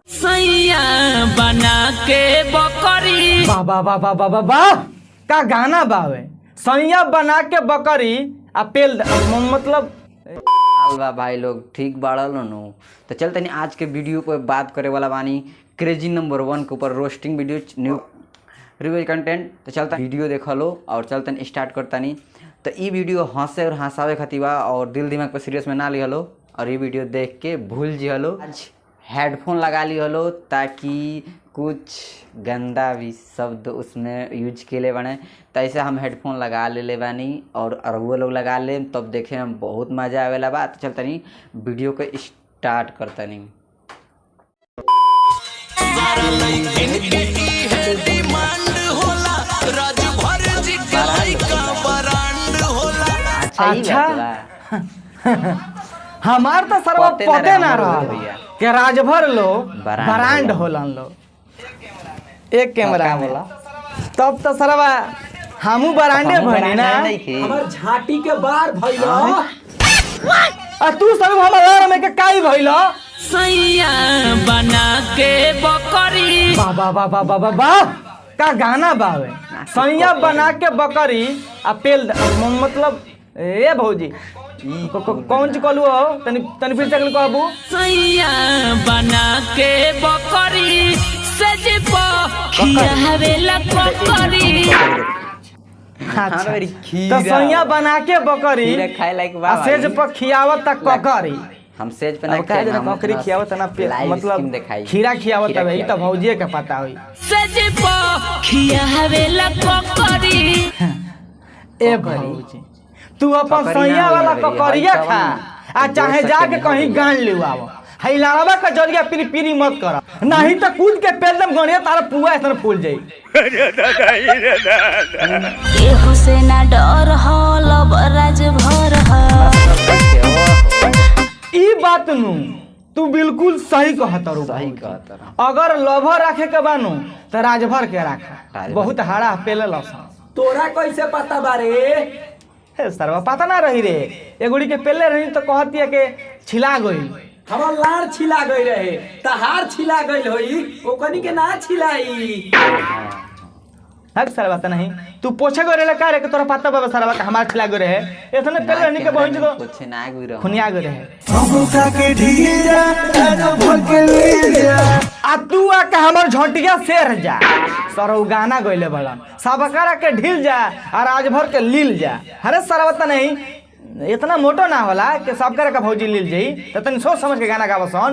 सैया बना के बकरी। वाह वाह वाह वाह वाह वाह वाह, का गाना बावे। सैया बना के बकरी आ पेल मतलब बा भाई लोग ठीक बाड़ा नु। तो चल तनी आज के वीडियो पर बात करे वाला बानी क्रेजी नंबर 1 के ऊपर roasting video new review content. तो चलता वीडियो देख लो और चलतन स्टार्ट करता नहीं। तो ये वीडियो हंसे और हंसावे खातिर बा और दिल दिमाग पर सीरियस में ना ली हलो और ये वीडियो देख के भूल जी हलो। आज हेडफोन लगा ली हलो ताकि कुछ गंदा भी शब्द उसमें यूज के लिए बने। तो ऐसे हम हेडफोन लगा ले बानी और वो लोग लगा ले तब देखे हम बहुत मज़ा आवेला बा। तो चलता नहीं वीडियो को स्टार्ट करता नहीं। अच्छा हमार तो सरवा पते ना रहा के राजभर लो ब्रांड होलन लो एक कैमरा होला तब तो सरवा हमू ब्रांडे बनी ना। हमर झाटी के बार भइलो आ तू सब हमार में के काई भइलो। सैया बना के बकरी। वाह वाह वाह वाह वाह वाह, का गाना बावे। सैया बना के बकरी आ पेल मतलब ए भौजी कौन ची कहलू हो तनी तनी फिर से कहबू। सैया बना के बकरी सज पखियावेला बकरी। अच्छा तो सैया बना के बकरी खाए लायक बा आ सेज पर खियावत तक ककरी। हम सेज पे ना कह देना बकरी खियावत ना मतलब खीरा खियावत है ई त भौजिए के पता होई। सज पखियावेला बकरी। ए भौजी तू अपन सैया वाला ककरिया खा आ चाहे जाके कहीं गान लिवाव। हई लाड़वा का जरिया पीरी पीरी मत कर नहीं तो कूद के पेल दम गणिया तारा पुआ ऐसा फूल जाई। केहू से ना डर हो लब राज भर हो। ई बात नु तू बिल्कुल सही कहतरू। सही कहतर अगर लभर रखे के बानू तो राजभर के रखा बहुत हाड़ा पेले लसन। तोरा कैसे पता बारे हे सरवा पता ना रही रे एगुड़ी के पेले रही तो कहती है के छिला गई। हमर लाड़ छिला गई रहे तहार छिला गई होई ओकनी के ना छिलाई। हक सरवा त नहीं तू पोछे गरे ला का रे के तोरा पता बाबा सरवा का हमार छिला गई रहे इतने पेले रहनी के बहिन तो कुछ ना गुई रहो खुनिया गई रहे। आ तू आ के हमर झोटिया शेर जा सरौ गाना गइले बड़न सबकरा के ढील जा और राजभर के लील जा। अरे सरवा त नहीं इतना मोटो ना होला कि सब करे का भौजी लील जाई तो तनी सोच समझ के गाना गावा सन।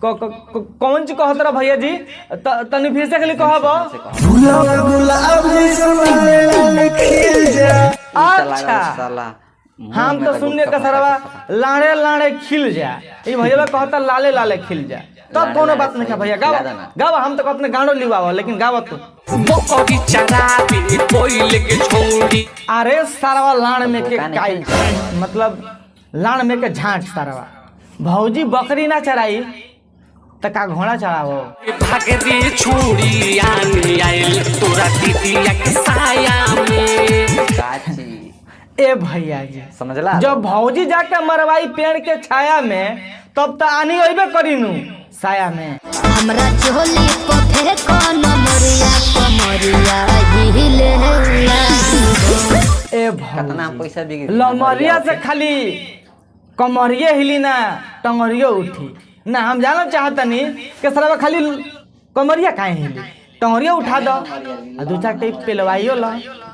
कौन ची कहत रहा भैया जी तनी फिर से खाली कहब। अच्छा हम तो सुनने का सरवा लाड़े लाड़े खिल जा ये भैया कहता लाले लाले खिल जा तब कोनो बात नहीं भैया गावा गावा। हम तो कहते गानो लिवावा लेकिन गावा तू। अरे सारवा लाड़ में के काई मतलब लाड़ में के झांट सारवा भौजी बकरी ना चराई त का घोड़ा चरावो। ए भैया जी समझला जब भौजी जाके मरवाई पेड़ के छाया में तब तो आनी अइबे करीनू साया में। हमरा चोली पफे कोनो मोरिया कमरिया हिले ए कितना पैसा बिक लमरिया से खाली कमरिए हिली ना टंगरियो उठी ना। हम जानना चाहतनी कि सरवा खाली कमरिया काहे हिली टंगरिया उठा दो आ दो चार टेप पेलवाइयो ला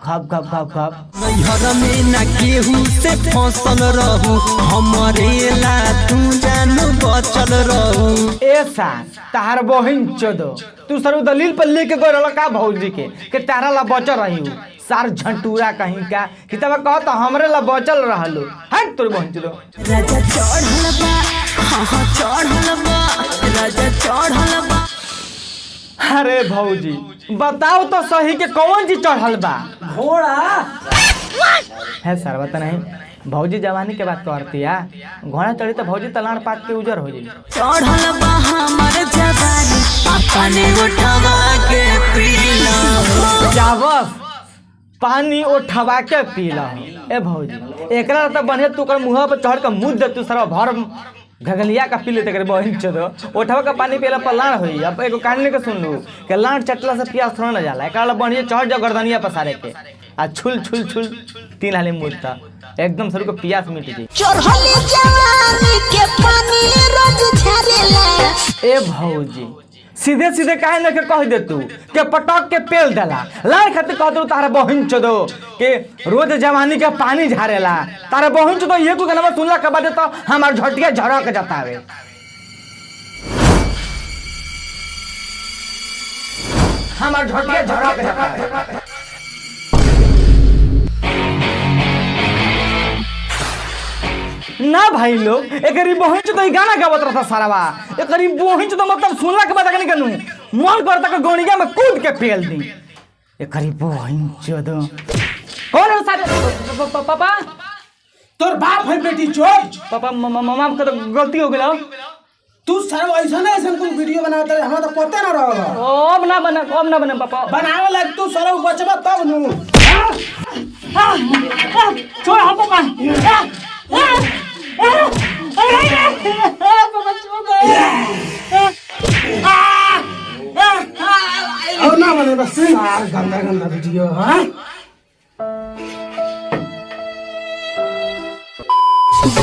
घप घप घप घप। नैहर में ना केहू से फसल रहू हमरे ला तू जानू बचल रहू। ए सास तार बहिन चोदो तू सरू दलील पर लेके गए रहल का भौजी के तारा ला बचल रही सार झंटूरा कहीं का कि तब कहत हमरे ला बचल रहलू हट तोर बहिन चोदो। राजा चढ़ल बा हां चढ़ल बा राजा चढ़ल बा। अरे भौजी बताओ तो सही के कौन चीज चढ़ल बा। घोड़ा है सर बता नहीं भौजी जवानी के बात करती है घोड़ा चढ़ी तो भौजी तलाड़ पात के उजर हो जाई। चढ़ल बा हमर जवानी अपने उठवा के पीला जावस पानी उठवा के पीला ए भौजी एकरा तो बढ़िया तू कर मुंह पर चढ़ के मुँह दे तू सारा भर घगलिया का पी लेते करे बहन चोदो ओठवा का पानी पियला पर लाड़ होई। अब एगो कहानी के सुन लू के लाड़ चटला से प्यास थोड़ा ना जाला एकरा बढ़िया चढ़ जा गर्दनिया पसारे के आ छुल छुल छुल 3 हाली मुद्दा एकदम सर को प्यास मिट गई। चढ़ले जवानी के पानी रोज झरेला। ए भौजी सीधे सीधे काहे न के कह दे तू के पटक के पेल देला लाड़ खातिर कह दू तारा बहन चोदो के रोज जवानी के पानी झारेला तारा बहन चोदो ये को गलवा सुनला के बाद तो हमार झटिया झड़क जतावे। हमार झटिया झड़क जतावे। ना भाई लोग एकरी बहन चोदो ई गाना गावत रहता सारावा एकरी बहन चोदो मतलब सुनला के बाद कनी कनु मन करता के गोनिया में कूद के पेल दी एकरी बहन चोदो। कौन है सारे पापा तोर बाप है बेटी चोर। पापा मामा का तो गलती हो गेला। तू सर ऐसा ना ऐसा कोई वीडियो बनावत है हमरा तो पता ना रहल। अब ना बने पापा बनावे लाग तू सर बचबा तब नु। छोड़ हम पापा और ना बने बस गंदा गंदा वीडियो। हां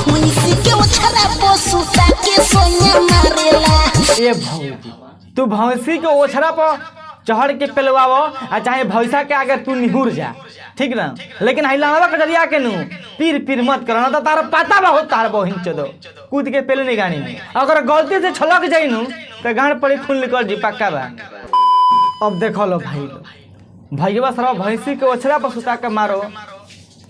भैंसी के ओछरा पशु के सोया मारेला। ए भौजी तू भैंसी के ओछरा पर चढ़ के पेलवावो आ चाहे भैंसा के आगे तू निहुर जा ठीक ना लेकिन हिलावा के जरिया के नु पीर पीर मत करना तो तारा पता बा हो तार बहिन चोदो कूद के पेले नहीं गाड़ी में अगर गलती से छलक जाई नु तो गाड़ पड़ी खून निकल जी पक्का बा। अब देखो लो भाई लो भैया सर भैंसी के ओछरा पर सुता के मारो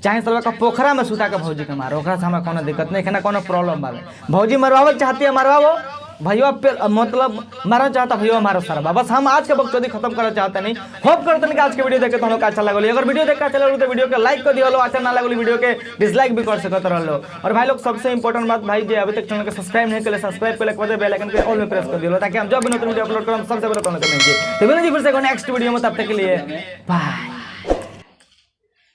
चाहे सर का पोखरा में सुता के भौजी के मारो ओकरा से हमरा कोनो दिक्कत नहीं है ना कोनो प्रॉब्लम बा। भौजी मरवावल चाहती है मरवाओ भैया पे मतलब मारना चाहता भैया मारो सारा बस हम आज के बकचोदी खत्म करना चाहते नहीं। होप करते हैं कि आज के वीडियो देखे तो हम लोग अच्छा लगे अगर वीडियो देखा अच्छा लगे तो वीडियो के लाइक कर दियो अच्छा ना लगे वीडियो के डिसलाइक भी कर सकते रहो। और भाई लोग सबसे इंपॉर्टेंट बात भाई जो अभी तक चैनल को सब्सक्राइब नहीं करे सब्सक्राइब कर बेल आइकन पे ऑल में प्रेस कर दियो ताकि हम जब भी नई वीडियो अपलोड करें सबसे पहले कौन करेंगे। तो मिलेंगे फिर से नेक्स्ट वीडियो में तब तक के लिए बाय।